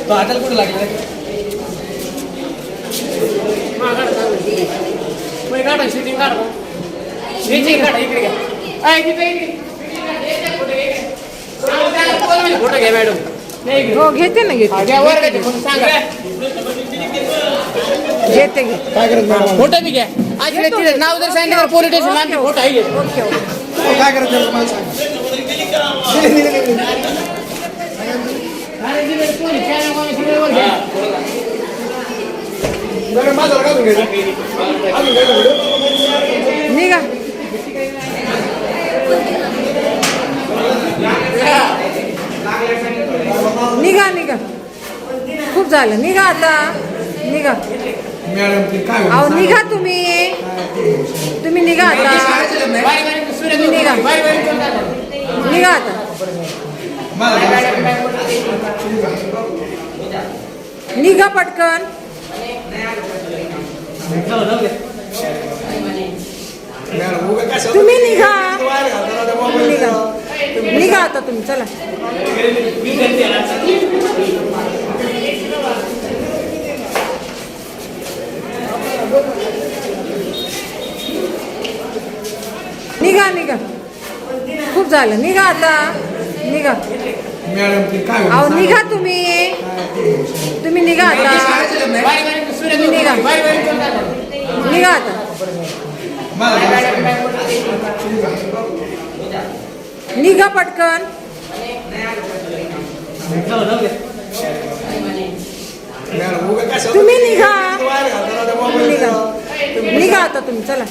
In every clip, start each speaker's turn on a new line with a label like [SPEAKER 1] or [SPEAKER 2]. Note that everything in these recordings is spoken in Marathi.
[SPEAKER 1] तो हाताला कुठं लागला काढा शूटिंग काढा इकडे फोटो घ्या मॅडम
[SPEAKER 2] हो घेते ना घेते घेते
[SPEAKER 1] काय करायचं फोटो बी घ्या आज नाव जर सांगितलं पोलीस स्टेशन फोटो आहे
[SPEAKER 2] ओके ओके
[SPEAKER 1] काय करायचं मला सांगा
[SPEAKER 2] निघा निघा निघा खूप झालं निघा आता निघा अहो निघा तुम्ही निघा आता तुम्ही निघा निघा आता निघा पटकन तुम्ही निघा निघा आता तुम्ही चला निघा निघा खूप झालं निघा आता निघा अहो निघा तुम्ही निघा आता तुम्ही निघा निघा आता निघा पटकन तुम्ही निघा निघा आता तुम्ही चला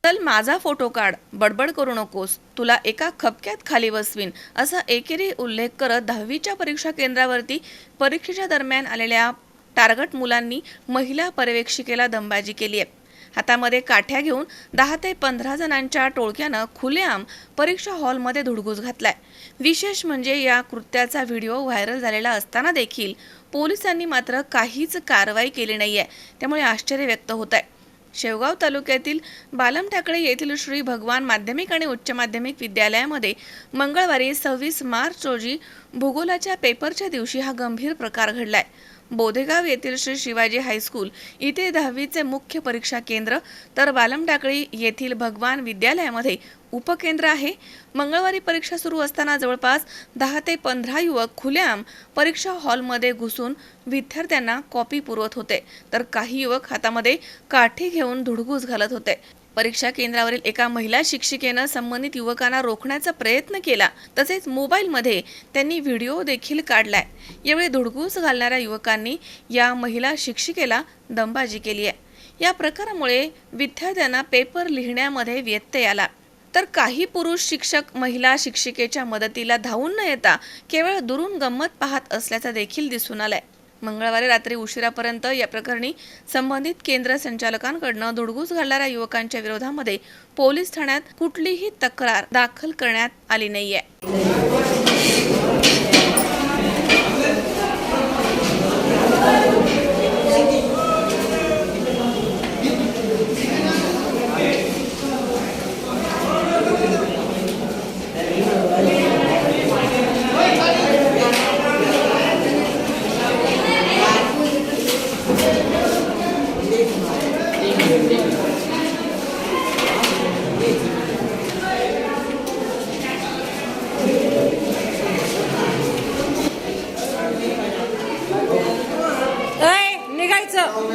[SPEAKER 3] चल माझा फोटो काढ, बडबड करू नकोस, तुला एका खपक्यात खाली बसवीन, असा एकेरी उल्लेख करत 10वीच्या परीक्षा केंद्रावरती परीक्षेच्या दरम्यान आलेल्या टार्गट मुलांनी महिला पर्यवेक्षिकेला दमबाजी केली आहे. हातामध्ये काठ्या घेऊन 10 ते 15 जणांच्या टोळक्यानं खुलेआम परीक्षा हॉलमध्ये धुडगूस घातलाय. विशेष म्हणजे या कृत्याचा व्हिडिओ व्हायरल झालेला असताना देखील पोलिसांनी मात्र काहीच कारवाई केली नाहीये. त्यामुळे आश्चर्य व्यक्त होत आहे. शेवगाव तालुक्यातील बालमटाकळे येथील श्री भगवान माध्यमिक आणि उच्च माध्यमिक विद्यालयामध्ये मंगळवारी 26 मार्च रोजी भूगोलाच्या पेपरच्या दिवशी हा गंभीर प्रकार घडलाय. बोधेगाव येथील श्री शिवाजी हायस्कूल इथे 10वीचे मुख्य परीक्षा केंद्र तर बालमटाकळी येथील भगवान विद्यालयामध्ये उपकेंद्र आहे. मंगळवारी परीक्षा सुरू असताना जवळपास 10 ते 15 युवक खुलेआम परीक्षा हॉलमध्ये घुसून विद्यार्थ्यांना कॉपी पुरवत होते, तर काही युवक हातामध्ये काठी घेऊन धुडगूस घालत होते. परीक्षा केंद्रावरील एका महिला शिक्षिकेनं संबंधित युवकांना रोखण्याचा प्रयत्न केला. तसेच मोबाईलमध्ये त्यांनी व्हिडिओ देखील काढलाय. यावेळी धुडगूस घालणाऱ्या युवकांनी या महिला शिक्षिकेला दमबाजी केली आहे. या प्रकारामुळे विद्यार्थ्यांना पेपर लिहिण्यामध्ये व्यत्यय आला. तर काही पुरुष शिक्षक महिला शिक्षिकेच्या मदतीला धावून न येता केवळ दुरून गंमत पाहत असल्याचं देखील दिसून आलंय. मंगळवारी रात्री उशिरापर्यंत या प्रकरणी संबंधित केंद्र संचालकांकडून धुडगूस घालणाऱ्या युवकांच्या विरोधामध्ये पोलीस ठाण्यात कुठलीही तक्रार दाखल करण्यात आली नाहीये.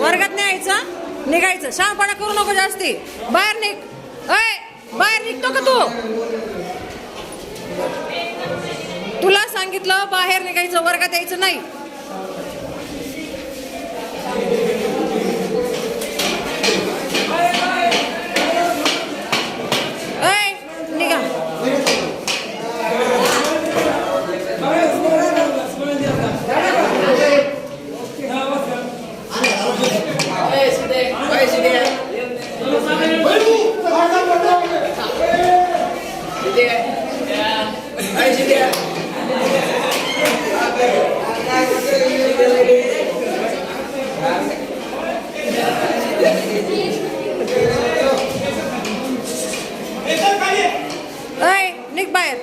[SPEAKER 2] वर्गात नाही यायचं, निघायचं. शांतपणा करू नको जास्ती. बाहेर निघ. बाहेर निघतो का तू? तुला सांगितलं बाहेर निघायचं, वर्गात यायचं नाही. निघ बाहेर.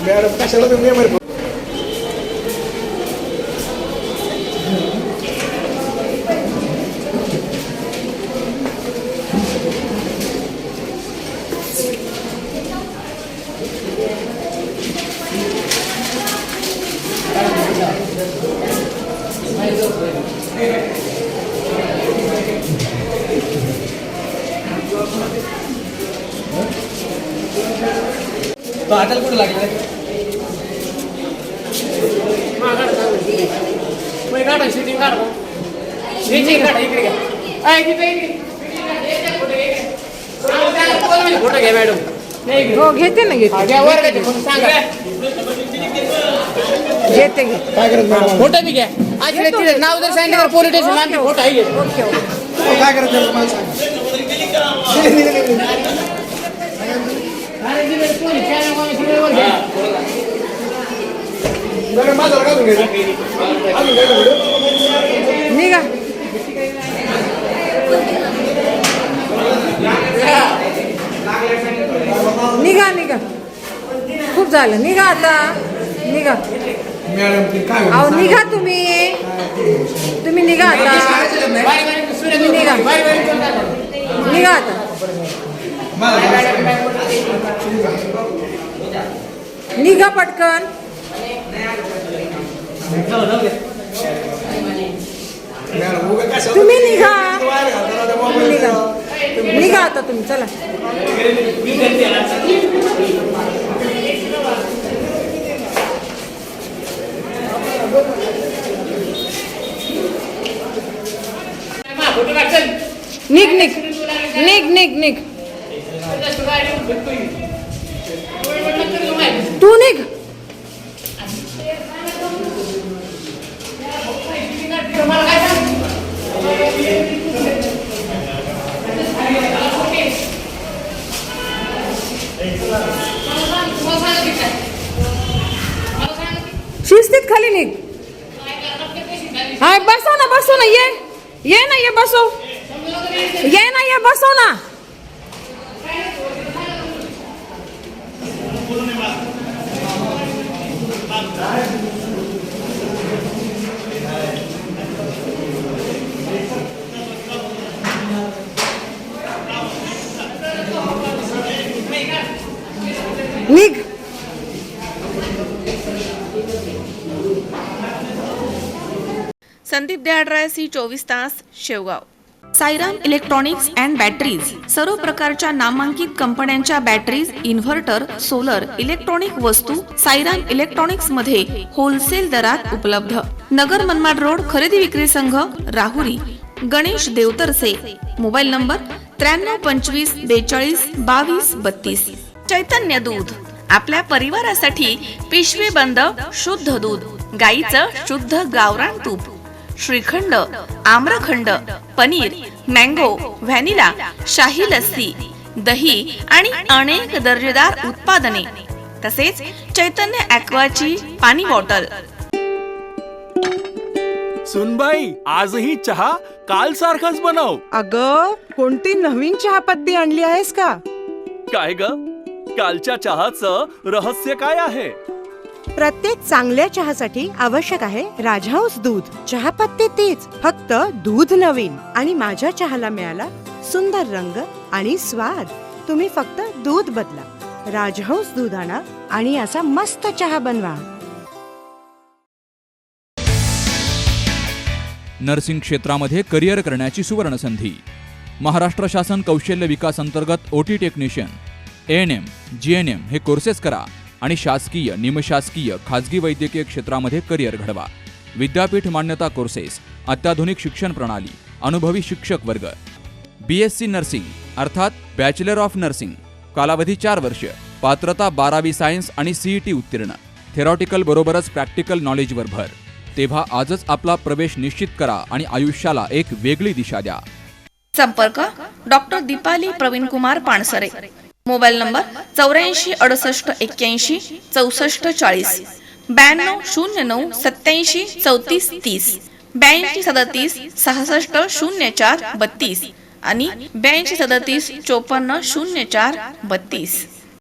[SPEAKER 4] मॅडम कशाला तुम्ही तो हाताला कुठं लागला
[SPEAKER 1] काढा शूटिंग काढ काढा इकडे घ्या फोटो घ्या मॅडम.
[SPEAKER 2] हो घेते ना घेते
[SPEAKER 1] सांगा
[SPEAKER 2] घेते घे.
[SPEAKER 4] काय करत मॅडम
[SPEAKER 1] फोटो बी घ्या. आज तिथे नाव जर सांगितलं पोलीस स्टेशन आमचे फोटो आहे.
[SPEAKER 2] Okay okay.
[SPEAKER 4] काय करत मॅडम मला सांगा मॅडम माझा काढून घ्यायचं अजून काय व्हिडिओ
[SPEAKER 2] निघा. निघा निघा खूप झालं. निघा आता निघा.
[SPEAKER 4] मॅडम ते काय
[SPEAKER 2] अहो निघा तुम्ही निघा आता. तुम्ही निघा निघा आता. निघा पटकन. तुम्ही निघा निघा निघा आता तुम्ही चला. निघ निघ निघ निघ निघ. तू निघ. शिस्तीत खाली निघ. हाय बसव ना ये ना ये बसव ये बसव ना. निघ.
[SPEAKER 3] संदीप देहाडराय, सी 24 तास, Shevgaon. Sairam electronics and batteries सर्व प्रकारच्या नामांकित कंपन्यांच्या बॅटरीज, इन्व्हर्टर, सोलर, इलेक्ट्रॉनिक वस्तू साईराम इलेक्ट्रॉनिक्स मध्ये होलसेल दरात उपलब्ध. नगर मनमाड रोड, खरेदी विक्री संघ, राहुरी. गणेश देवतरसे. Mobile number 9325422232. चैतन्य दूध आपल्या परिवारासाठी पिशवी बंद शुद्ध दूध, गाईचं शुद्ध गावरान तूप, श्रीखंड, आम्रखंड, पनीर, मँगो, व्हॅनिला, शाही लस्सी, दही आणि अनेक दर्जेदार उत्पादने, तसेच चैतन्य ॲक्वाची पाणी बॉटल.
[SPEAKER 5] सुनबाई, आजही चहा काल सारखाच बनव.
[SPEAKER 6] अग, कोणती नवीन चहापत्ती आणली आहेस का?
[SPEAKER 5] काय ग, कालच्या चहाचं रहस्य काय आहे?
[SPEAKER 6] प्रत्येक चांगल्या चहासाठी आवश्यक आहे राजहंस दूध. चहापत्ती तीच, फक्त दूध नवीन. आणि माझ्या चहाला मिळाला सुंदर रंग आणि स्वाद. तुम्ही फक्त दूध बदला, राजहंस दूध आणा आणि असा मस्त चहा बनवा.
[SPEAKER 7] नर्सिंग क्षेत्रामध्ये करिअर करण्याची सुवर्ण संधी. महाराष्ट्र शासन कौशल्य विकास अंतर्गत ओटी टेक्निशियन, ANM, GNM हे कोर्सेस करा आणि शासकीय, निमशासकीय, खाजगी वैद्यकीय क्षेत्रामध्ये करिअर घडवा. विद्यापीठ मान्यता कोर्सेस, अत्याधुनिक शिक्षण प्रणाली, अनुभवी शिक्षक वर्ग. BSc नर्सिंग अर्थात बॅचलर ऑफ नर्सिंग, कालावधी 4 वर्ष, पात्रता 12वी सायन्स आणि CET उत्तीर्ण. थेरॉटिकल बरोबरच प्रॅक्टिकल नॉलेजवर भर. तेव्हा आजच आपला प्रवेश निश्चित करा आणि आयुष्याला एक वेगळी दिशा द्या.
[SPEAKER 3] संपर्क doctor Deepali Pravin Kumar Pansare. Mobile number 84 68 81 64 40, 92 09 87 34 30, 82 37 66 04 32 आणि 82 37 54 04 32.